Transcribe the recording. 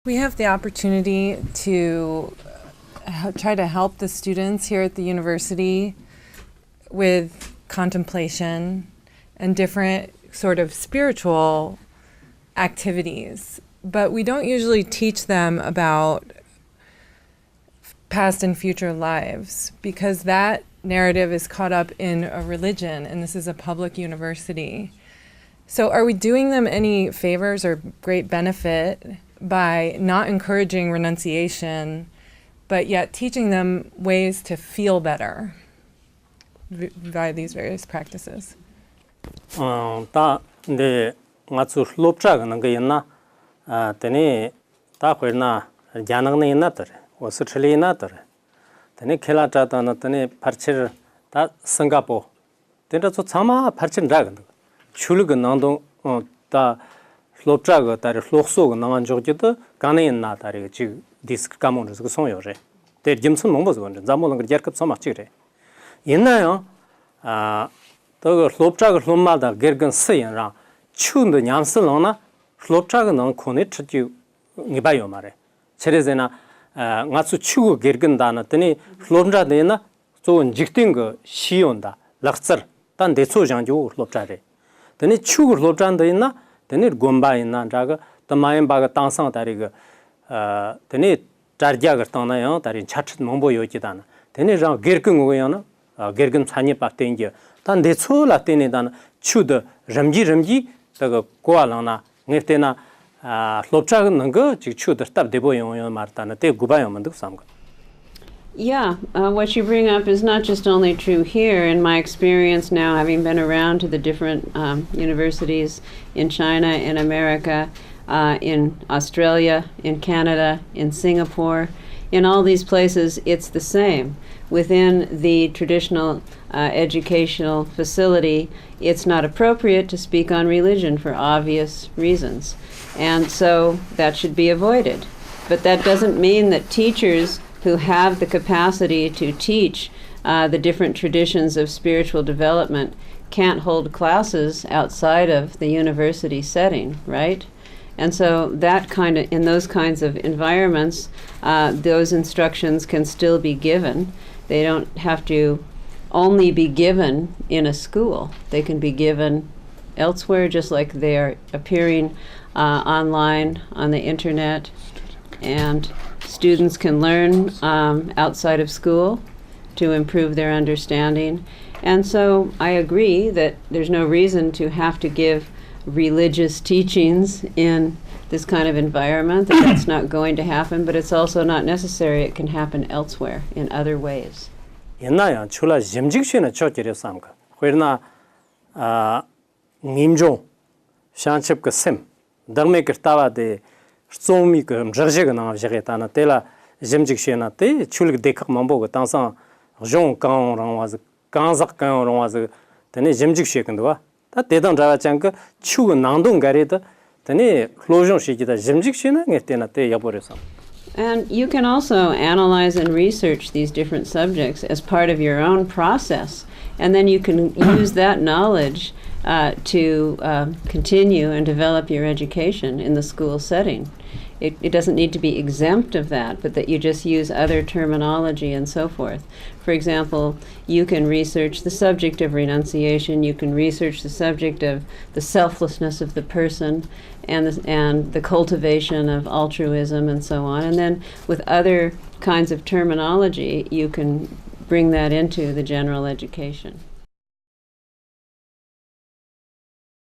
We have the opportunity to try to help the students here at the university with contemplation and different sort of spiritual activities. But we don't usually teach them about past and future lives because that narrative is caught up in a religion, and this is a public university. So are we doing them any favors or great benefit by not encouraging renunciation, but yet teaching them ways to feel better via these various practices? 다 근데 맞수 롭자가는 거 있나? 되니 다 거나 야능네 있나들. 오스트레일리아 있나들. 되니 켈라자다는 되니 파르치르 다 싱가포르. 되니 저 참아 파르치르 라근. 출근 난동 다 롭자가 다리 록소가 나만 저기도 가네 있나 다리 지 디스크 까몬스 그 송요래. 대 짐슨 몽보스 건데 잠mol은 그 제급 소막지래. 있나요? 또 롭자가 롬마다 gergen 쓰연라 추운데 냠슬로나 롭자가 넌 코네 트지 니바요 말에 제레제나 나수 추고 gergen다나더니 롭자데나 좋은 직된 거 시온다 락서 단 대초장جو 롭자래 더니 추고 롭자인데나 더니 곰바이나 자가 더마임바가 땅상다리가 더니 자르자가 떠나요 다리 차트 몽보요지다나 더니 장 gergen 거야나 gergen 산이 박된게 단 대초라 때네단 추드 람지 다가 고알라나 네테나 롭자는 거 추드 답 대보요 말타나 때 구바요 만도 삼고. Yeah, what you bring up is not just only true here. In my experience now, having been around to the different universities in China, in America, in Australia, in Canada, in Singapore, in all these places, it's the same. Within the traditional educational facility, it's not appropriate to speak on religion for obvious reasons. And so that should be avoided. But that doesn't mean that teachers who have the capacity to teach the different traditions of spiritual development can't hold classes outside of the university setting, right? And so that in those kinds of environments, those instructions can still be given. They don't have to only be given in a school. They can be given elsewhere, just like they are appearing online on the internet. And students can learn outside of school to improve their understanding. And so I agree that there's no reason to have to give religious teachings in this kind of environment, that's not going to happen, but it's also not necessary. It can happen elsewhere in other ways. 옛날에 출라 점직시는 저기를 삼가. 그러나 님종 샹첩 그셈 더메 그타와데 쏘미 그 저제가 나와제가타나 텔라 점직시나 때 출그 데크 만보고 땅상 종 강랑 와서 강작 강랑 와서 되네 점직시 근도와 다 대단 자와짱 그 추고 난동 가리다 되네 클로존 시기다 점직시나 녜테나 때 여버려서. And you can also analyze and research these different subjects as part of your own process. And then you can use that knowledge to continue and develop your education in the school setting. It doesn't need to be exempt of that, but that you just use other terminology and so forth. For example, you can research the subject of renunciation, you can research the subject of the selflessness of the person and the cultivation of altruism and so on. And then with other kinds of terminology, you can bring that into the general education.